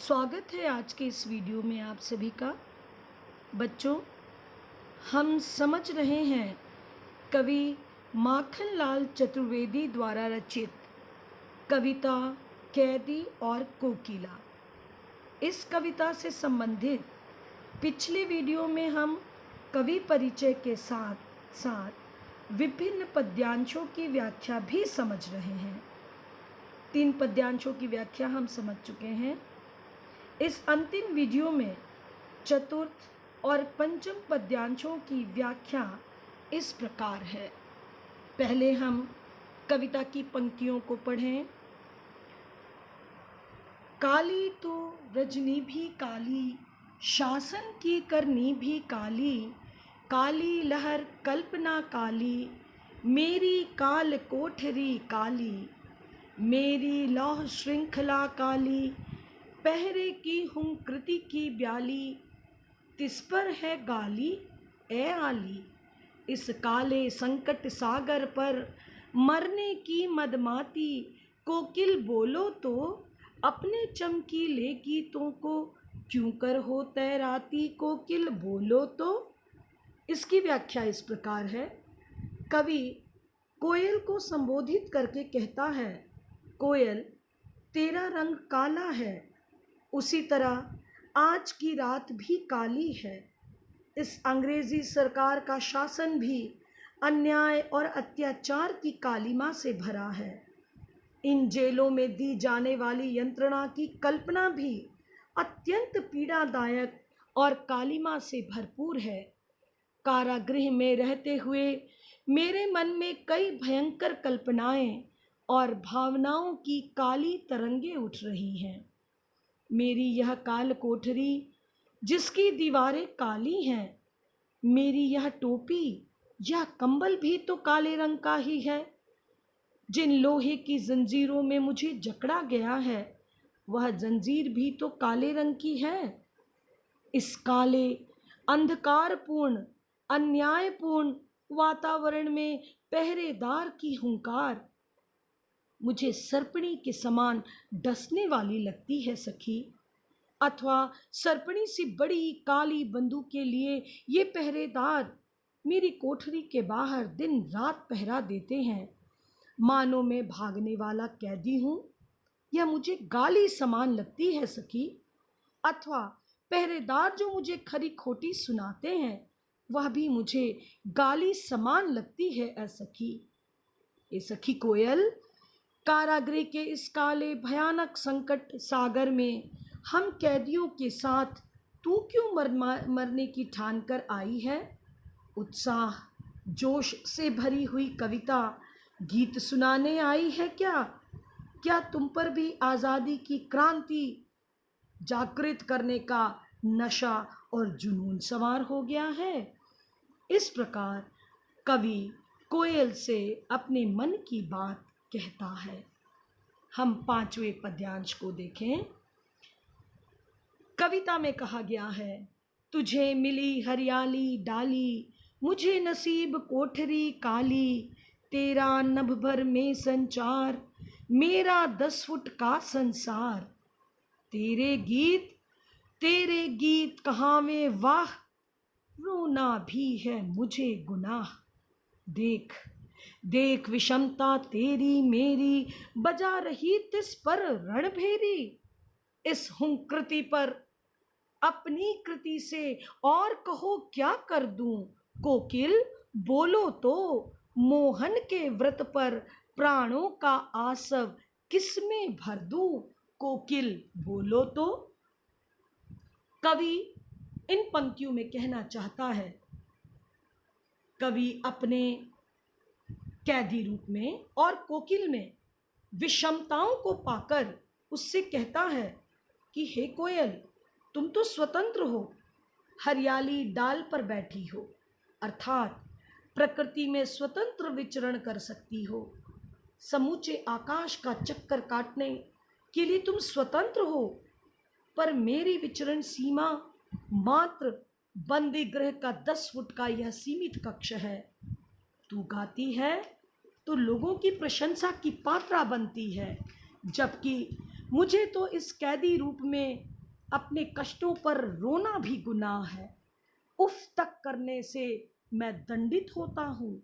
स्वागत है आज के इस वीडियो में आप सभी का। बच्चों, हम समझ रहे हैं कवि माखनलाल चतुर्वेदी द्वारा रचित कविता कैदी और कोकिला। इस कविता से संबंधित पिछले वीडियो में हम कवि परिचय के साथ साथ विभिन्न पद्यांशों की व्याख्या भी समझ रहे हैं। 3 पद्यांशों की व्याख्या हम समझ चुके हैं। इस अंतिम वीडियो में चतुर्थ और पंचम पद्यांशों की व्याख्या इस प्रकार है। पहले हम कविता की पंक्तियों को पढ़ें। काली तो रजनी भी काली, शासन की करनी भी काली, काली लहर कल्पना काली, मेरी काल कोठरी काली, मेरी लौह श्रृंखला काली, पहरे की हूँ कृति की ब्याली, तिस पर है गाली ए आली, इस काले संकट सागर पर मरने की मदमाती, कोकिल बोलो तो अपने चमकीले गीतों को क्यों कर हो तैराती, कोकिल बोलो तो। इसकी व्याख्या इस प्रकार है। कवि कोयल को संबोधित करके कहता है, कोयल तेरा रंग काला है, उसी तरह आज की रात भी काली है। इस अंग्रेजी सरकार का शासन भी अन्याय और अत्याचार की कालिमा से भरा है। इन जेलों में दी जाने वाली यंत्रणा की कल्पना भी अत्यंत पीड़ादायक और कालिमा से भरपूर है। कारागृह में रहते हुए मेरे मन में कई भयंकर कल्पनाएं और भावनाओं की काली तरंगें उठ रही हैं। मेरी यह काल कोठरी जिसकी दीवारें काली हैं, मेरी यह टोपी यह कंबल भी तो काले रंग का ही है। जिन लोहे की जंजीरों में मुझे जकड़ा गया है, वह जंजीर भी तो काले रंग की है। इस काले अंधकारपूर्ण अन्यायपूर्ण वातावरण में पहरेदार की हुंकार मुझे सर्पणी के समान डसने वाली लगती है सखी, अथवा सर्पणी से बड़ी काली बंदूक के लिए ये पहरेदार मेरी कोठरी के बाहर दिन रात पहरा देते हैं। मानो मैं भागने वाला कैदी हूँ। यह मुझे गाली समान लगती है सखी, अथवा पहरेदार जो मुझे खरी खोटी सुनाते हैं वह भी मुझे गाली समान लगती है ए सखी। ए सखी कोयल, कारागृह के इस काले भयानक संकट सागर में हम कैदियों के साथ तू क्यों मरने की ठान कर आई है। उत्साह जोश से भरी हुई कविता गीत सुनाने आई है क्या? क्या तुम पर भी आज़ादी की क्रांति जागृत करने का नशा और जुनून सवार हो गया है? इस प्रकार कवि कोयल से अपने मन की बात कहता है। हम 5वें पद्यांश को देखें। कविता में कहा गया है, तुझे मिली हरियाली डाली, मुझे नसीब कोठरी काली, तेरा नभ भर में संचार, मेरा 10 फुट का संसार, तेरे गीत कहावे वाह, रोना भी है मुझे गुनाह। देख देख विषमता तेरी मेरी, बजा रही तिस पर रणभेरी, इस हुंकृति पर अपनी कृति से और कहो क्या कर दूं, कोकिल बोलो तो मोहन के व्रत पर प्राणों का आसव किसमें भर दूं, कोकिल बोलो तो। कवि इन पंक्तियों में कहना चाहता है, कवि अपने कैदी रूप में और कोकिल में विषमताओं को पाकर उससे कहता है कि हे कोयल, तुम तो स्वतंत्र हो, हरियाली डाल पर बैठी हो, अर्थात प्रकृति में स्वतंत्र विचरण कर सकती हो। समूचे आकाश का चक्कर काटने के लिए तुम स्वतंत्र हो, पर मेरी विचरण सीमा मात्र बंदी गृह का 10 फुट का यह सीमित कक्ष है। तू गाती है तो लोगों की प्रशंसा की पात्रा बनती है, जबकि मुझे तो इस कैदी रूप में अपने कष्टों पर रोना भी गुनाह है। उफ तक करने से मैं दंडित होता हूँ।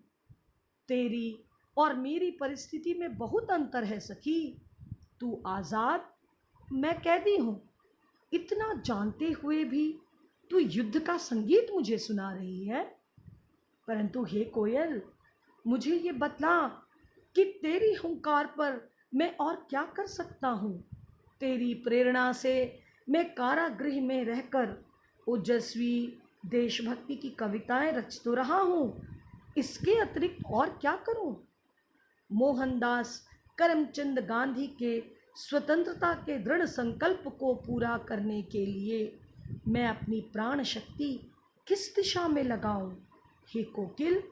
तेरी और मेरी परिस्थिति में बहुत अंतर है सखी। तू आज़ाद, मैं कैदी हूँ। इतना जानते हुए भी तू युद्ध का संगीत मुझे सुना रही है। परंतु हे कोयल, मुझे ये बतला कि तेरी हुंकार पर मैं और क्या कर सकता हूँ। तेरी प्रेरणा से मैं कारागृह में रहकर ओजस्वी देशभक्ति की कविताएं रच तो रहा हूँ, इसके अतिरिक्त और क्या करूँ। मोहनदास करमचंद गांधी के स्वतंत्रता के दृढ़ संकल्प को पूरा करने के लिए मैं अपनी प्राण शक्ति किस दिशा में लगाऊं। हे कोकिल,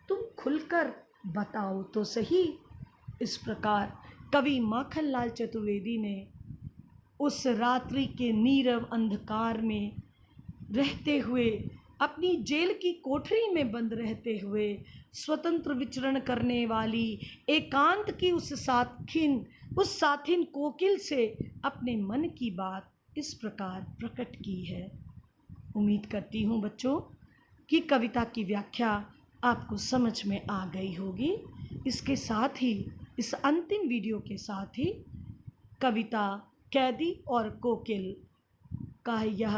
तुम खुलकर बताओ तो सही। इस प्रकार कवि माखनलाल चतुर्वेदी ने उस रात्रि के नीरव अंधकार में रहते हुए, अपनी जेल की कोठरी में बंद रहते हुए, स्वतंत्र विचरण करने वाली एकांत की उस साथिन कोकिल से अपने मन की बात इस प्रकार प्रकट की है। उम्मीद करती हूँ बच्चों कि कविता की व्याख्या आपको समझ में आ गई होगी। इसके साथ ही, इस अंतिम वीडियो के साथ ही, कविता कैदी और कोकिल का यह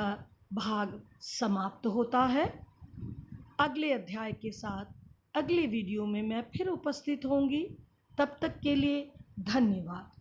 भाग समाप्त होता है। अगले अध्याय के साथ अगले वीडियो में मैं फिर उपस्थित होंगी। तब तक के लिए धन्यवाद।